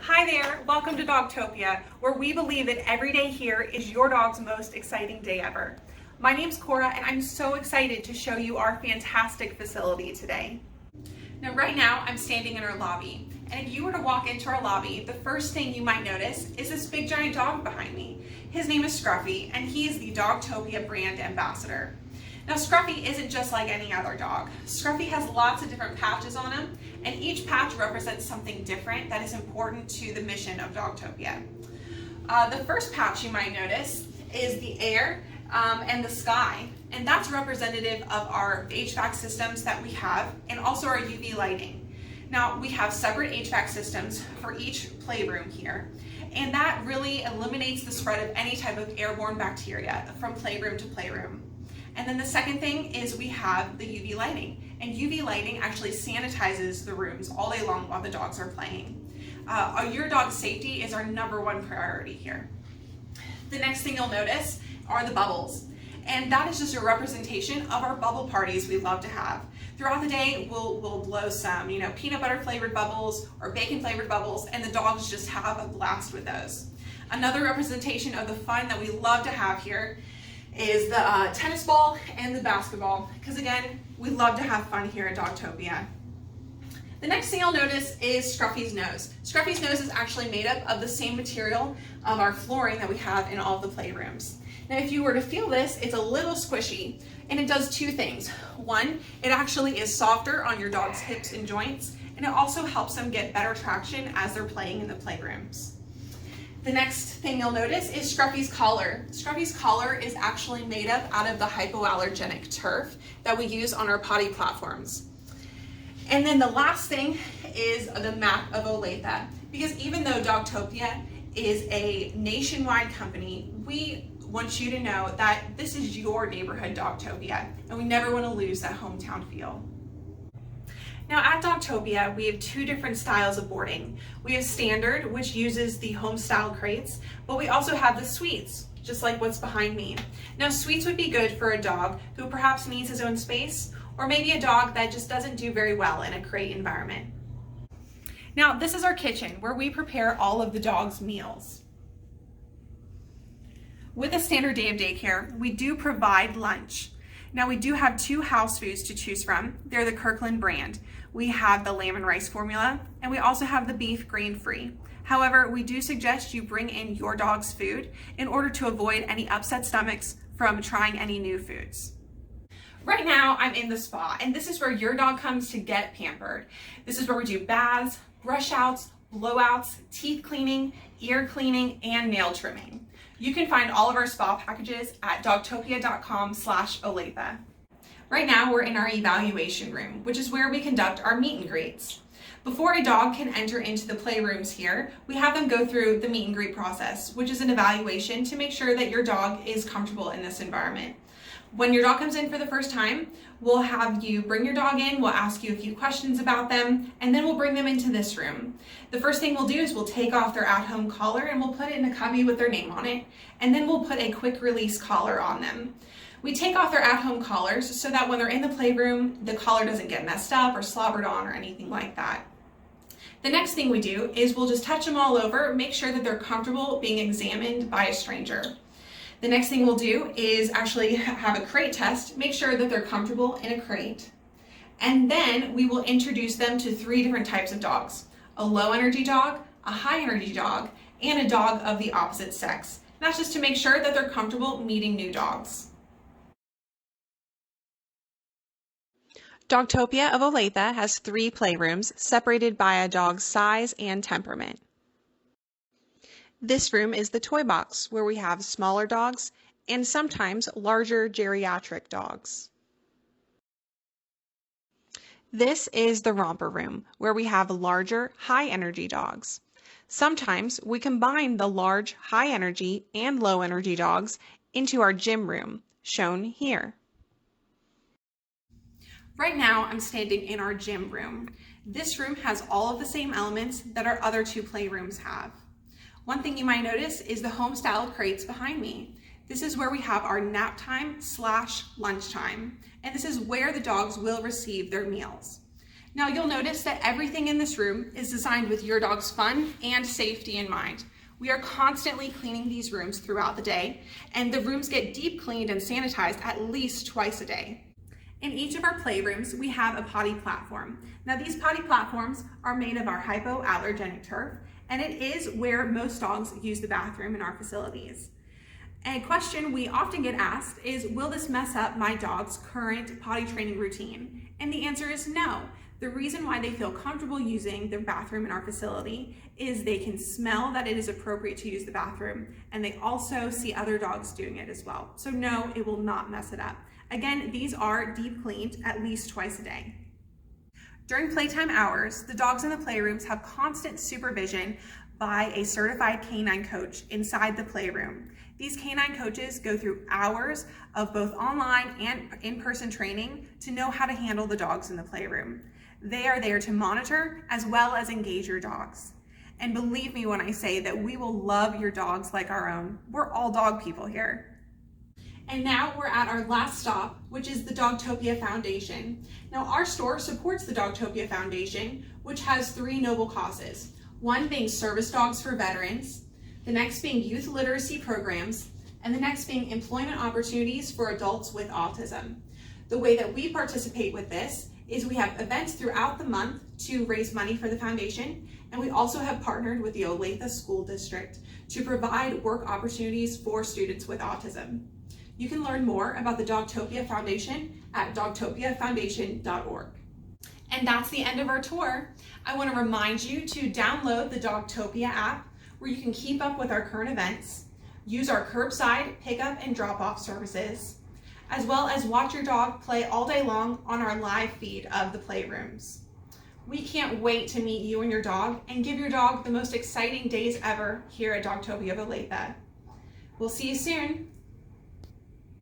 Hi there, welcome to Dogtopia, where we believe that every day here is your dog's most exciting day ever. My name's Cora, and I'm so excited to show you our fantastic facility today. Now, right now, I'm standing in our lobby, and if you were to walk into our lobby, the first thing you might notice is this big giant dog behind me. His name is Scruffy, and he is the Dogtopia brand ambassador. Now, Scruffy isn't just like any other dog. Scruffy has lots of different patches on him, and each patch represents something different that is important to the mission of Dogtopia. The first patch you might notice is the air and the sky, and that's representative of our HVAC systems that we have and also our UV lighting. Now, we have separate HVAC systems for each playroom here, and that really eliminates the spread of any type of airborne bacteria from playroom to playroom. And then the second thing is we have the UV lighting, and UV lighting actually sanitizes the rooms all day long while the dogs are playing. Your dog's safety is our #1 priority here. The next thing you'll notice are the bubbles, and that is just a representation of our bubble parties we love to have. Throughout the day, we'll blow some, peanut butter flavored bubbles or bacon flavored bubbles, and the dogs just have a blast with those. Another representation of the fun that we love to have here is the tennis ball and the basketball, because again, we love to have fun here at Dogtopia. The next thing you'll notice is Scruffy's nose. Scruffy's nose is actually made up of the same material of our flooring that we have in all of the playrooms. Now, if you were to feel this, it's a little squishy, and it does two things. One, it actually is softer on your dog's hips and joints, and it also helps them get better traction as they're playing in the playrooms. The next thing you'll notice is Scruffy's collar. Scruffy's collar is actually made up out of the hypoallergenic turf that we use on our potty platforms. And then the last thing is the map of Olathe, because even though Dogtopia is a nationwide company, we want you to know that this is your neighborhood Dogtopia, and we never want to lose that hometown feel. Now, at Dogtopia, we have two different styles of boarding. We have standard, which uses the home style crates, but we also have the suites, just like what's behind me. Now, suites would be good for a dog who perhaps needs his own space, or maybe a dog that just doesn't do very well in a crate environment. Now, this is our kitchen where we prepare all of the dog's meals. With a standard day of daycare, we do provide lunch. Now, we do have two house foods to choose from. They're the Kirkland brand. We have the lamb and rice formula, and we also have the beef grain-free. However, we do suggest you bring in your dog's food in order to avoid any upset stomachs from trying any new foods. Right now, I'm in the spa, and this is where your dog comes to get pampered. This is where we do baths, brush outs, blowouts, teeth cleaning, ear cleaning, and nail trimming. You can find all of our spa packages at dogtopia.com/Olathe. Right now, we're in our evaluation room, which is where we conduct our meet and greets. Before a dog can enter into the playrooms here, we have them go through the meet and greet process, which is an evaluation to make sure that your dog is comfortable in this environment. When your dog comes in for the first time, we'll have you bring your dog in, we'll ask you a few questions about them, and then we'll bring them into this room. The first thing we'll do is we'll take off their at-home collar and we'll put it in a cubby with their name on it, and then we'll put a quick release collar on them. We take off their at-home collars so that when they're in the playroom, the collar doesn't get messed up or slobbered on or anything like that. The next thing we do is we'll just touch them all over, make sure that they're comfortable being examined by a stranger. The next thing we'll do is actually have a crate test, make sure that they're comfortable in a crate. And then we will introduce them to 3 different types of dogs: a low energy dog, a high energy dog, and a dog of the opposite sex. And that's just to make sure that they're comfortable meeting new dogs. Dogtopia of Olathe has 3 playrooms separated by a dog's size and temperament. This room is the toy box, where we have smaller dogs and sometimes larger geriatric dogs. This is the romper room, where we have larger, high-energy dogs. Sometimes we combine the large, high-energy and low-energy dogs into our gym room, shown here. Right now, I'm standing in our gym room. This room has all of the same elements that our other 2 playrooms have. One thing you might notice is the home style crates behind me. This is where we have our nap time / lunch time, and this is where the dogs will receive their meals. Now you'll notice that everything in this room is designed with your dog's fun and safety in mind. We are constantly cleaning these rooms throughout the day, and the rooms get deep cleaned and sanitized at least twice a day. In each of our playrooms, we have a potty platform. Now these potty platforms are made of our hypoallergenic turf, and it is where most dogs use the bathroom in our facilities. A question we often get asked is, will this mess up my dog's current potty training routine? And the answer is no. The reason why they feel comfortable using the bathroom in our facility is they can smell that it is appropriate to use the bathroom, and they also see other dogs doing it as well. So no, it will not mess it up. Again, these are deep cleaned at least twice a day. During playtime hours, the dogs in the playrooms have constant supervision by a certified canine coach inside the playroom. These canine coaches go through hours of both online and in-person training to know how to handle the dogs in the playroom. They are there to monitor as well as engage your dogs. And believe me when I say that we will love your dogs like our own. We're all dog people here. And now we're at our last stop, which is the Dogtopia Foundation. Now our store supports the Dogtopia Foundation, which has 3 noble causes. One being service dogs for veterans, the next being youth literacy programs, and the next being employment opportunities for adults with autism. The way that we participate with this is we have events throughout the month to raise money for the foundation, and we also have partnered with the Olathe School District to provide work opportunities for students with autism. You can learn more about the Dogtopia Foundation at dogtopiafoundation.org. And that's the end of our tour. I want to remind you to download the Dogtopia app where you can keep up with our current events, use our curbside pickup and drop-off services, as well as watch your dog play all day long on our live feed of the playrooms. We can't wait to meet you and your dog and give your dog the most exciting days ever here at Dogtopia of Olathe. We'll see you soon.